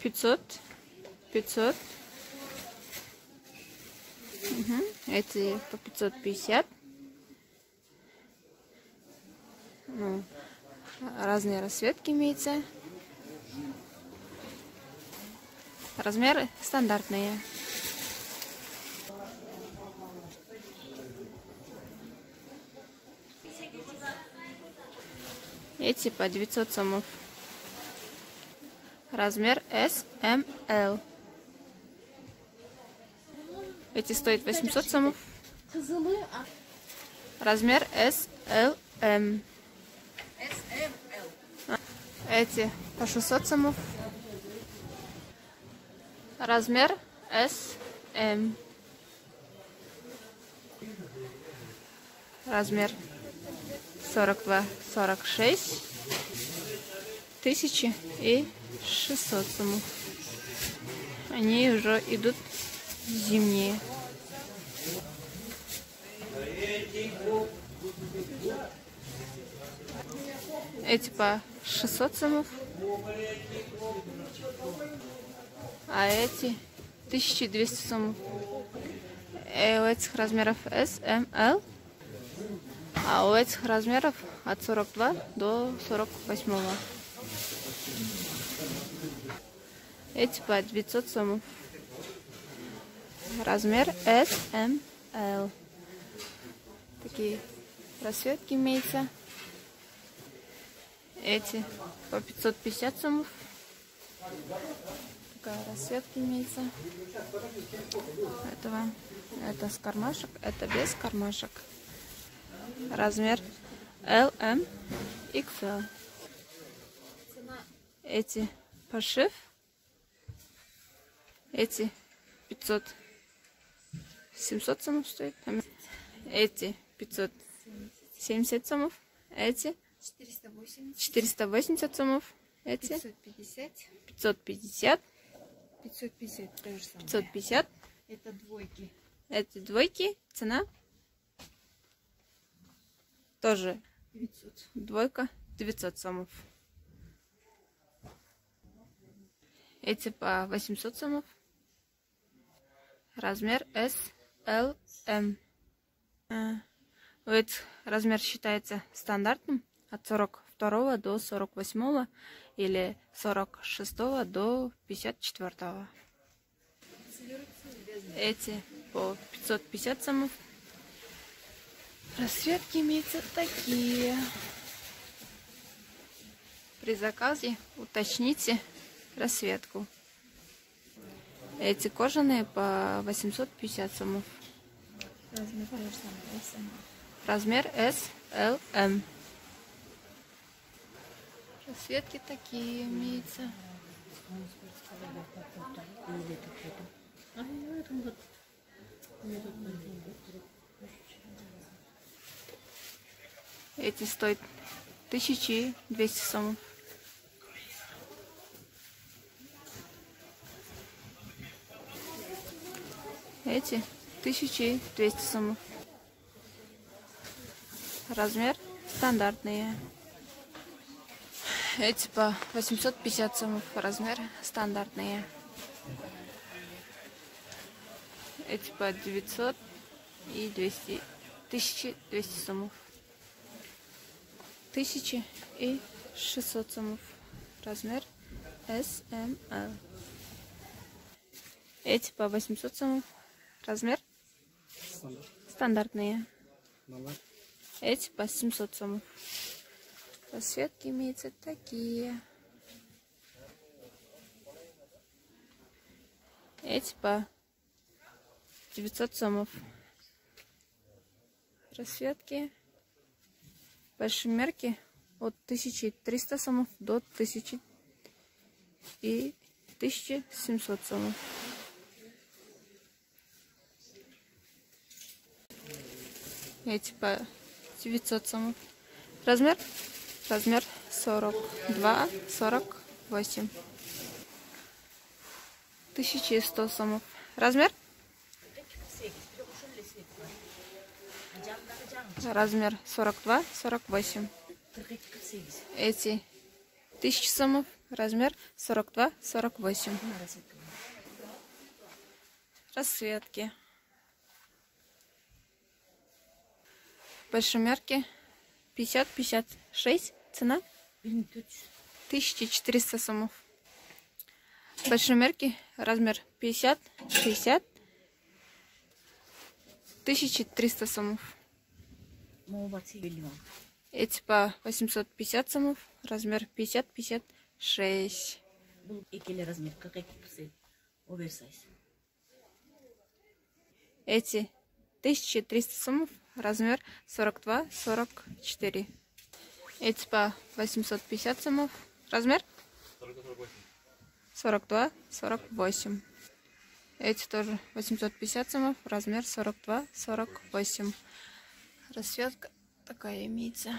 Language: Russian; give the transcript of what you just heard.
500. 500. Эти по 550. Ну, разные расцветки имеются. Размеры стандартные. Эти по 900 сомов. Размер S, M, L. Эти стоят 800 сомов. Размер S, L, M. Эти по 600 сомов. Размер S, M. Размер 42-46. 1600 сомов. Они уже идут зимние. Эти по 600 сомов. А эти 1200 сомов. И у этих размеров S, M, L. А у этих размеров от 42 до 48. Эти по 900 сомов. Размер S, M, L. Такие расцветки имеются. Эти по 550 сомов. Такая расцветка имеется. Это с кармашек, это без кармашек. Размер L, M, XL. Эти пошив. Эти 500-700 сомов стоит. Эти 570 сомов. Эти 480 сомов. Эти 550. 550 тоже самое. 550. Это двойки. Эти двойки. Цена тоже 900. Двойка 900 сомов. Эти по 800 сомов. Размер S, L, M. У этих размер считается стандартным от 42 до 48 или 46 до 54. Эти по 550 сомов. Расцветки имеются такие. При заказе уточните расцветку. Эти кожаные по 850 сомов. Размер S, L, M. Расцветки такие имеются. Эти стоят 1200 сомов. Эти 1200 сомов. Размер стандартные. Эти по 850 сомов. Размер стандартные. Эти по 900 и 200. 1200 сомов. 1600 сомов. Размер S, M, L. Эти по 800 сомов. Размер стандартные. Эти по 700 сомов. Расцветки имеются такие. Эти по 900 сомов. Расцветки. Большие мерки от 1300 сомов до 1000 и 1700 сомов. Эти по 900 сомов. Размер 42-48. 1100 сомов. Размер 42-48. Эти 1000 сомов, размер 42-48. Расцветки. Большомерки 50-56, цена 1400 сомов. Большомерки, размер 50-60, 1300 сомов. Эти по 850 сомов, размер 50-56. Эти 1300 сомов, размер 42-44. Эти по 850 сомов, размер 42-48. Эти тоже 850 сомов, размер 42-48. Расцветка такая имеется.